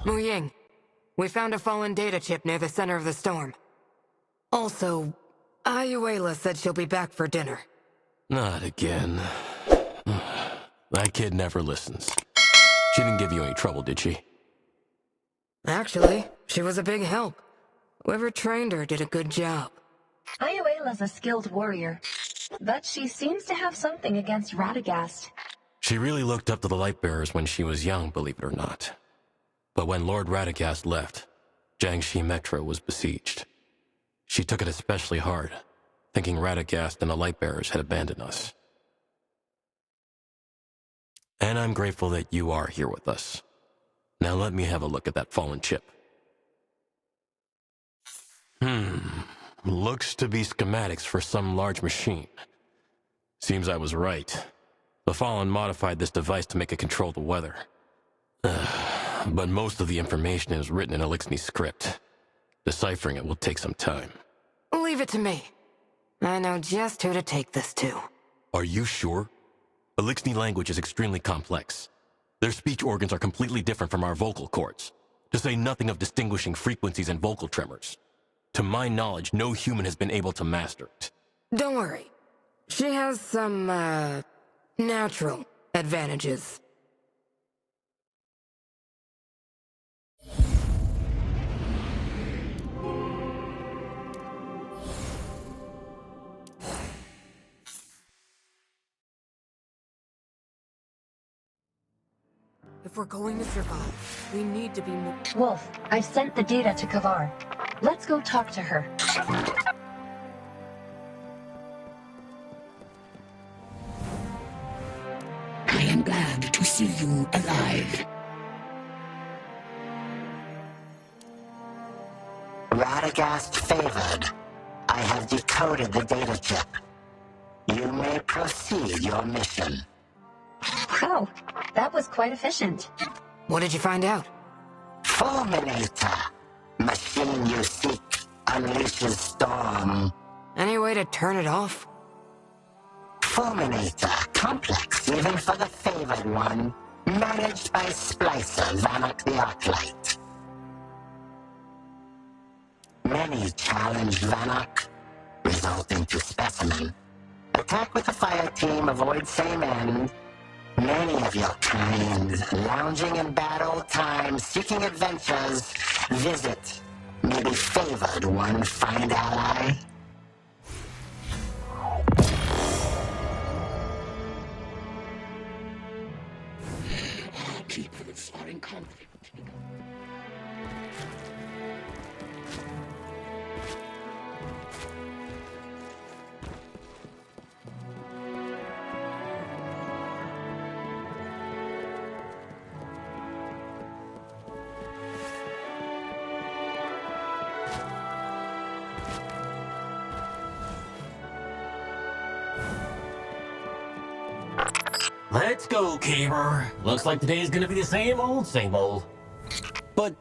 Mu Ying, we found a fallen data chip near the center of the storm. Also, Ayuela said she'll be back for dinner. Not again. That kid never listens. She didn't give you any trouble, did she? Actually, she was a big help. Whoever trained her did a good job. Ayuela's a skilled warrior, but she seems to have something against Radagast. She really looked up to the Lightbearers when she was young, believe it or not. But when Lord Radagast left, Jiangxi Metro was besieged. She took it especially hard, thinking Radagast and the Lightbearers had abandoned us. And I'm grateful that you are here with us. Now let me have a look at that fallen chip. Looks to be schematics for some large machine. Seems I was right. The Fallen modified this device to make it control the weather. But most of the information is written in Elixni script. Deciphering it will take some time. Leave it to me. I know just who to take this to. Are you sure? Elixni language is extremely complex. Their speech organs are completely different from our vocal cords, to say nothing of distinguishing frequencies and vocal tremors. To my knowledge, no human has been able to master it. Don't worry. She has some, natural advantages. If we're going to survive, we need to be more... Wolf, I've sent the data to Kavar. Let's go talk to her. I am glad to see you alive. Radagast favored. I have decoded the data chip. You may proceed your mission. Wow, that was quite efficient. What did you find out? Fulminator. Machine you seek unleashes storm. Any way to turn it off? Fulminator. Complex even for the favored one. Managed by Splicer, Vanak the Arclight. Many challenge Vanak, resulting to Specimen. Attack with a fire team, avoid same end. Many of your kind, lounging in bad old times, seeking adventures, visit. Maybe favored one find ally. All peoples are in conflict. Let's go, Caber. Looks like today's gonna be the same old, same old. But...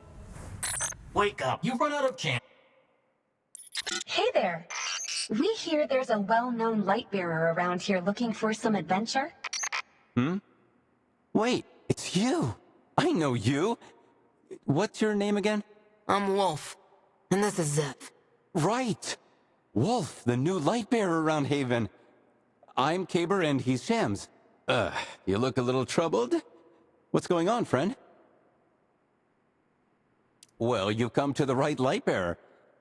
Wake up, you've run out of chance. Hey there. We hear there's a well-known light bearer around here looking for some adventure. Wait, it's you. I know you. What's your name again? I'm Wolf, and this is Zeph. Right. Wolf, the new light bearer around Haven. I'm Caber and he's Shams. You look a little troubled. What's going on, friend? Well, you've come to the right light bearer.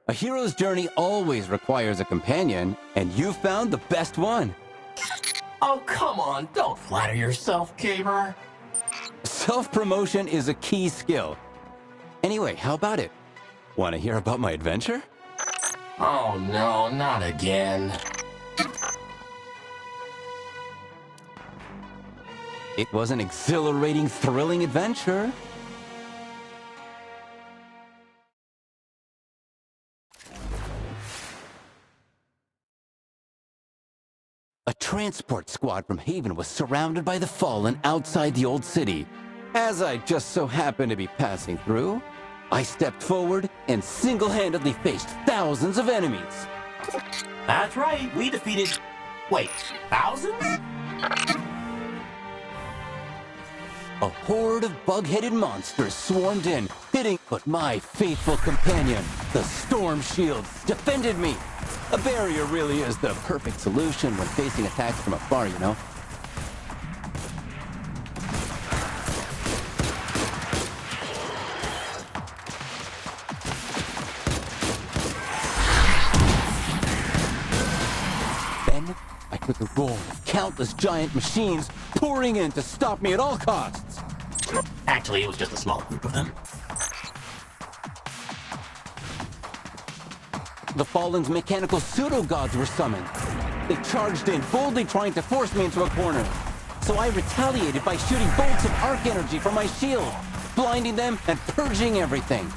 A hero's journey always requires a companion, and you found the best one. Oh, come on, don't flatter yourself, Caber. Self-promotion is a key skill. Anyway, how about it? Want to hear about my adventure? Oh no, not again. It was an exhilarating, thrilling adventure. A transport squad from Haven was surrounded by the Fallen outside the old city. As I just so happened to be passing through, I stepped forward and single-handedly faced thousands of enemies. That's right, we defeated... Wait, thousands? A horde of bug-headed monsters swarmed in, hitting, but my faithful companion, the storm shields, defended me. A barrier really is the perfect solution when facing attacks from afar, you know? Then, I took a roll of countless giant machines pouring in to stop me at all costs. Actually, it was just a small group of them. The Fallen's mechanical pseudo-gods were summoned. They charged in, boldly trying to force me into a corner. So I retaliated by shooting bolts of arc energy from my shield, blinding them and purging everything.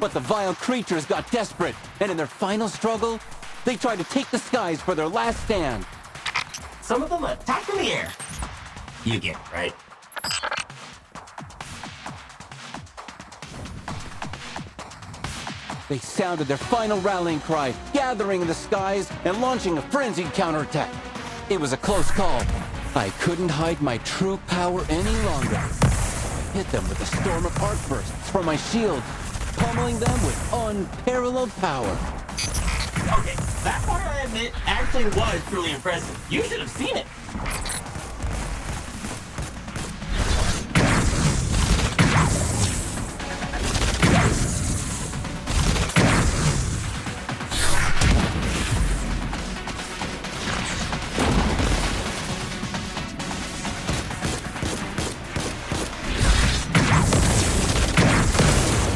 But the vile creatures got desperate, and in their final struggle, they tried to take the skies for their last stand. Some of them attack in the air. You get it, right? They sounded their final rallying cry, gathering in the skies and launching a frenzied counterattack. It was a close call. I couldn't hide my true power any longer. I hit them with a storm of arc bursts from my shield, pummeling them with unparalleled power. Okay, that part I admit actually was truly impressive. You should have seen it.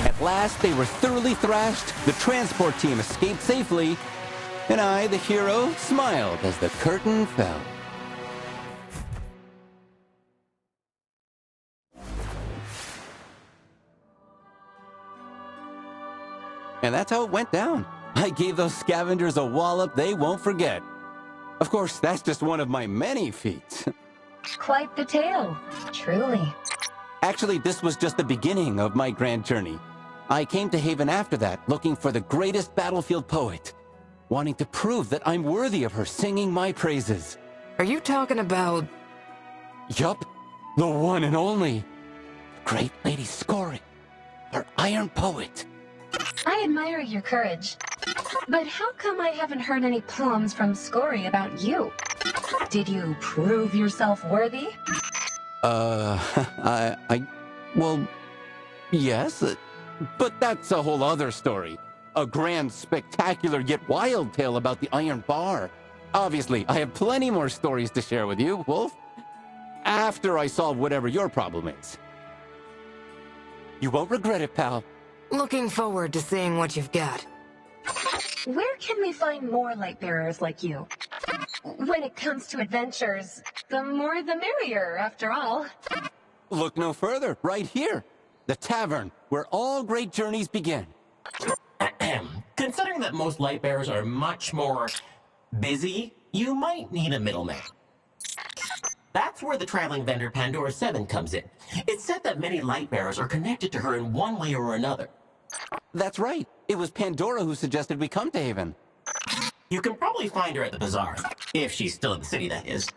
At last, they were thoroughly thrashed, the transport team escaped safely, and I, the hero, smiled as the curtain fell. And that's how it went down. I gave those scavengers a wallop they won't forget. Of course, that's just one of my many feats. Quite the tale, truly. Actually, this was just the beginning of my grand journey. I came to Haven after that, looking for the greatest battlefield poet, wanting to prove that I'm worthy of her singing my praises. Are you talking about... Yup, the one and only, the great Lady Scoring, our Iron Poet. I admire your courage. But how come I haven't heard any poems from Scory about you? Did you prove yourself worthy? Well, yes, but that's a whole other story. A grand, spectacular, yet wild tale about the Iron Bar. Obviously, I have plenty more stories to share with you, Wolf. After I solve whatever your problem is. You won't regret it, pal. Looking forward to seeing what you've got. Where can we find more light-bearers like you? When it comes to adventures, the more the merrier, after all. Look no further, right here. The tavern, where all great journeys begin. Considering that most light bearers are much more busy, you might need a middleman. That's where the traveling vendor Pandora 7 comes in. It's said that many light bearers are connected to her in one way or another. That's right. It was Pandora who suggested we come to Haven. You can probably find her at the bazaar. If she's still in the city, that is.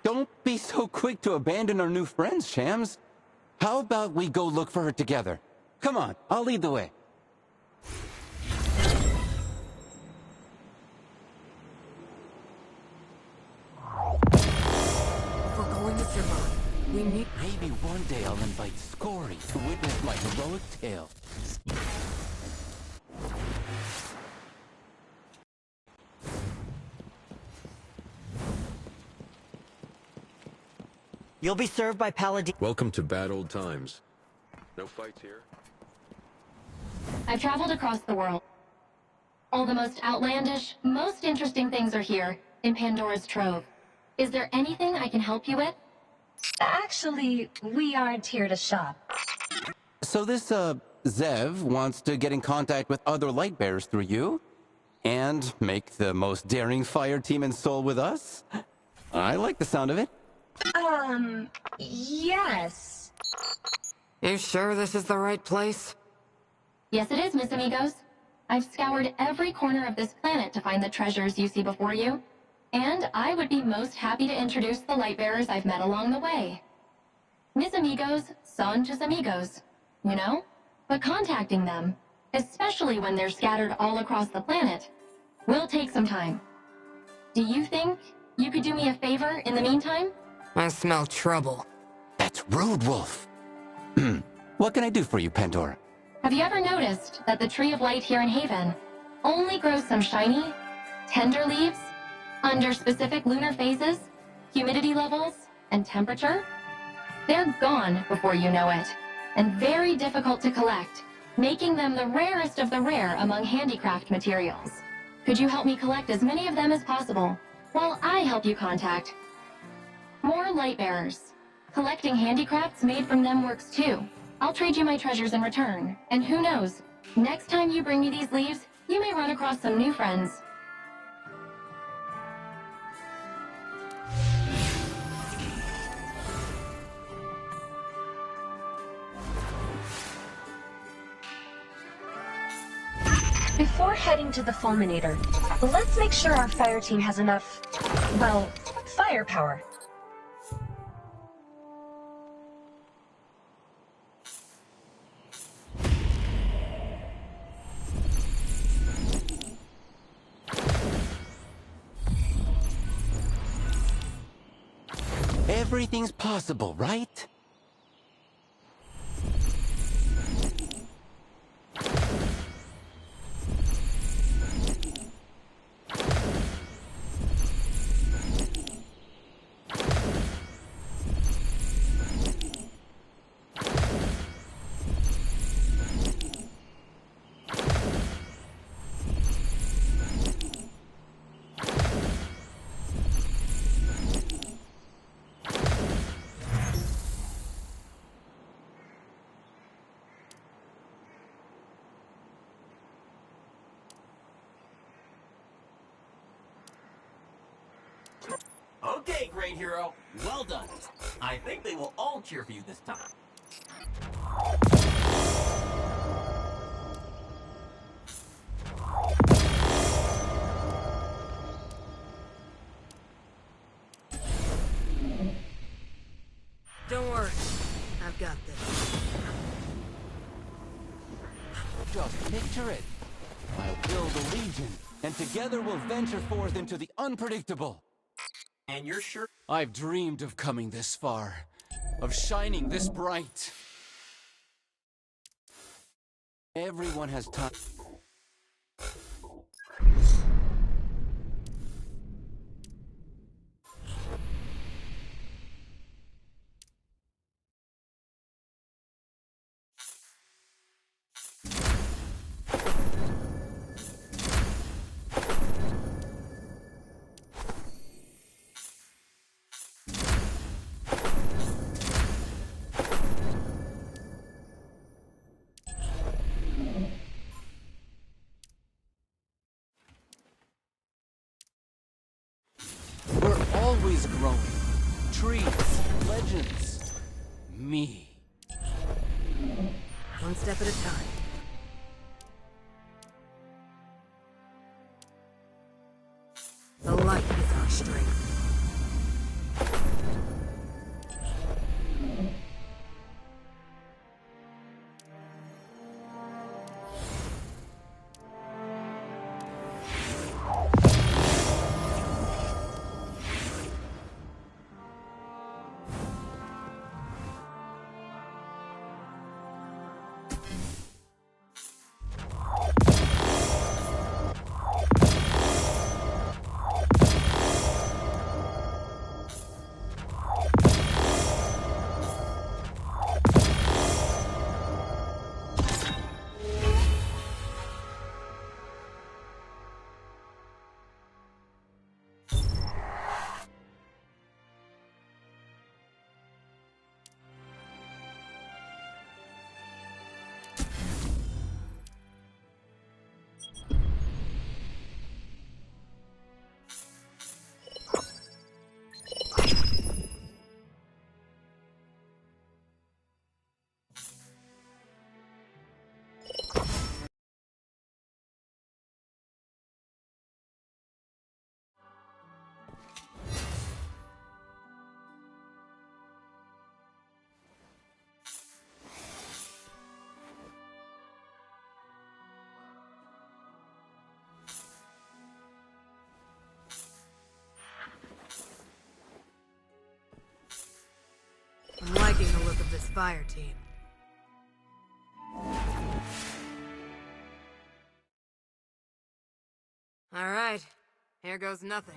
Don't be so quick to abandon our new friends, Shams. How about we go look for her together? Come on, I'll lead the way. If we're going to survive, we need... Maybe one day I'll invite Scory to witness my heroic tale. You'll be served by Paladin. Welcome to bad old times. No fights here? I've traveled across the world. All the most outlandish, most interesting things are here, in Pandora's Trove. Is there anything I can help you with? Actually, we aren't here to shop. So this, Zev wants to get in contact with other light bearers through you? And make the most daring fire team in Seoul with us? I like the sound of it. Yes. You sure this is the right place? Yes, it is, Miss Amigos. I've scoured every corner of this planet to find the treasures you see before you. And I would be most happy to introduce the light bearers I've met along the way. Mis amigos son tus amigos, you know? But contacting them, especially when they're scattered all across the planet, will take some time. Do you think you could do me a favor in the meantime? I smell trouble. That's rude, Wolf. What can I do for you, Pandora? Have you ever noticed that the Tree of Light here in Haven only grows some shiny, tender leaves under specific lunar phases, humidity levels, and temperature? They're gone before you know it, and very difficult to collect, making them the rarest of the rare among handicraft materials. Could you help me collect as many of them as possible, while I help you contact more light bearers? Collecting handicrafts made from them works too. I'll trade you my treasures in return, and who knows, next time you bring me these leaves, you may run across some new friends. Before heading to the Fulminator, let's make sure our fire team has enough, well, firepower. Everything's possible, right? Okay, great hero. Well done. I think they will all cheer for you this time. Don't worry. I've got this. Just picture it. I'll build a legion, and together we'll venture forth into the unpredictable. And you're sure? I've dreamed of coming this far, of shining this bright. Everyone has time. We're always growing, trees, legends, me. One step at a time. The light is our strength. I'm liking the look of this fire team. All right, here goes nothing.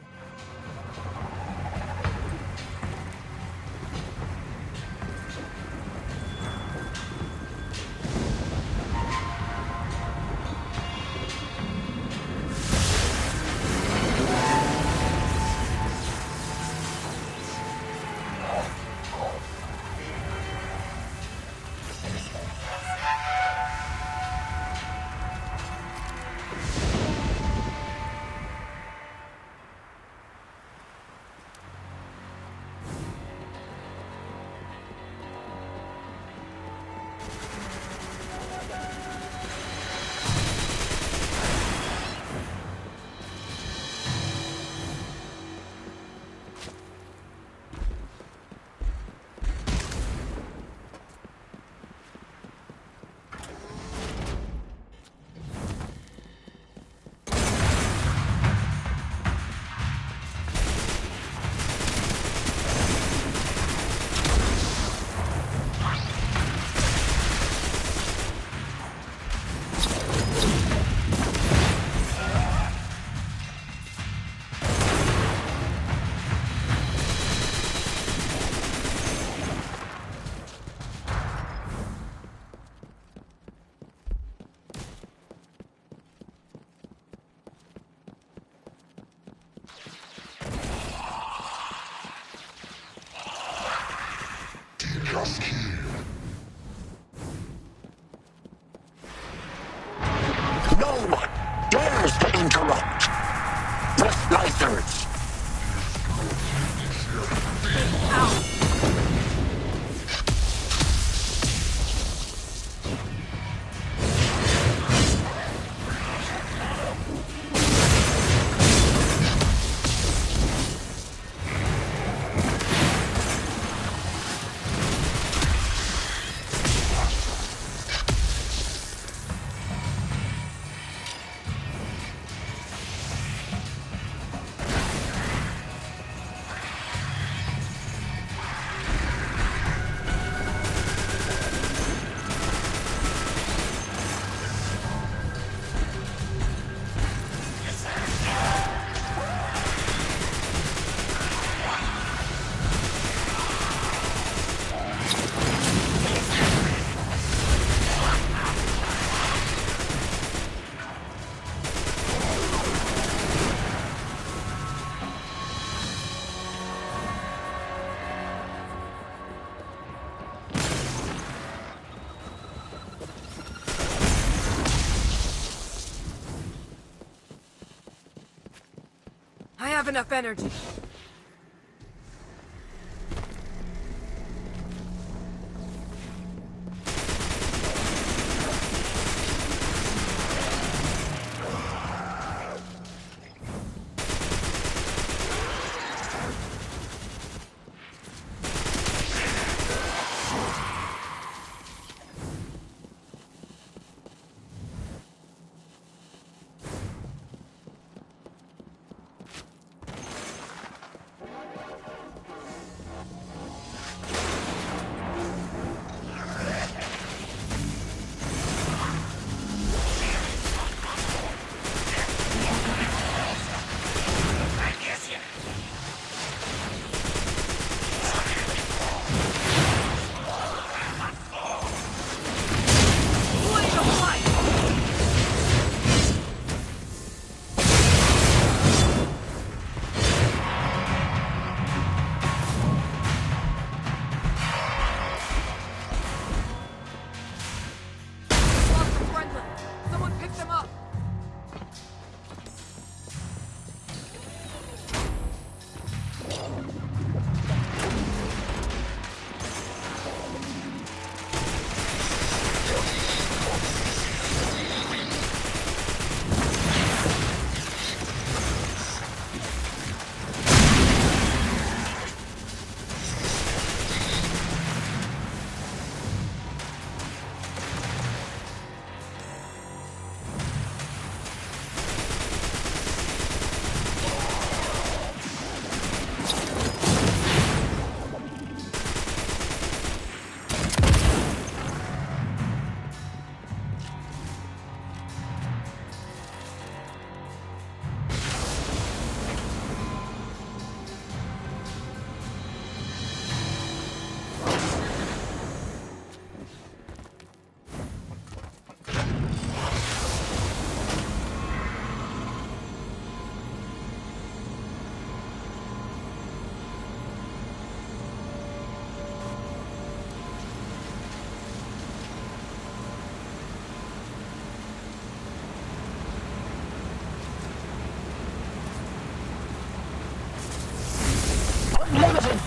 Just here. No one dares to interrupt. The slicers. I have enough energy.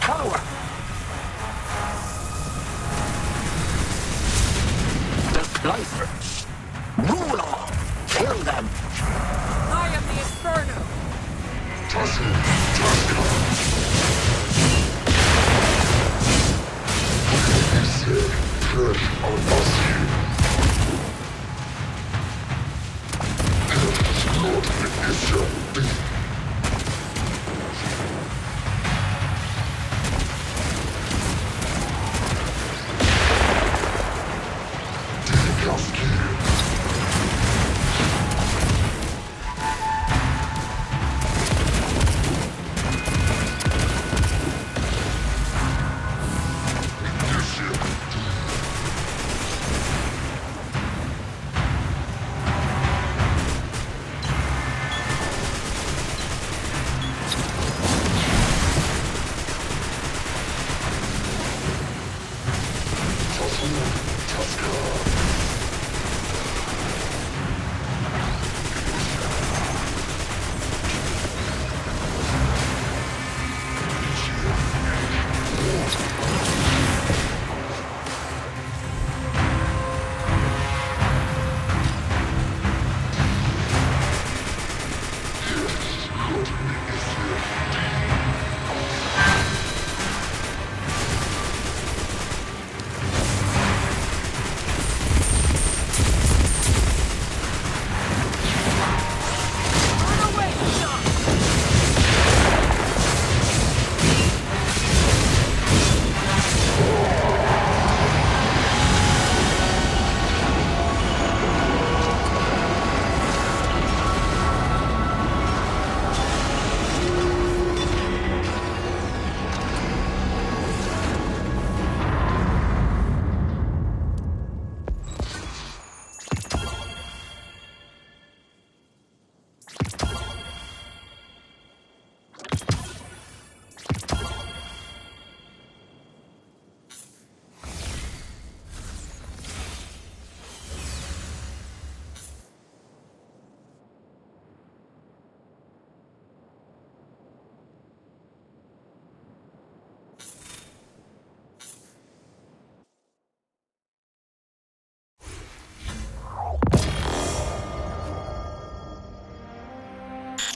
power! Displacers! Rule all! Kill them! I am the Inferno!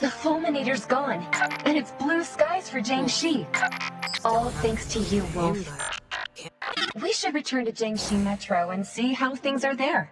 The fulminator's gone, and it's blue skies for Jiangxi. All thanks to you, Wolf. We should return to Jiangxi Metro and see how things are there.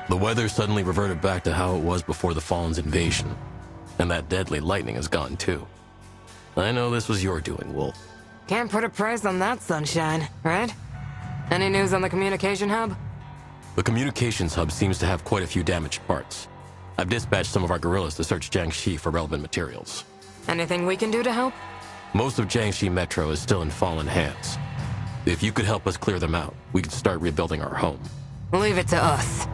The weather suddenly reverted back to how it was before the Fallen's invasion, and that deadly lightning is gone too. I know this was your doing, Wolf. Can't put a price on that sunshine, right? Any news on the communication hub? The communications hub seems to have quite a few damaged parts. I've dispatched some of our guerrillas to search Jiangxi for relevant materials. Anything we can do to help? Most of Jiangxi Metro is still in Fallen hands. If you could help us clear them out, we could start rebuilding our home. Leave it to us.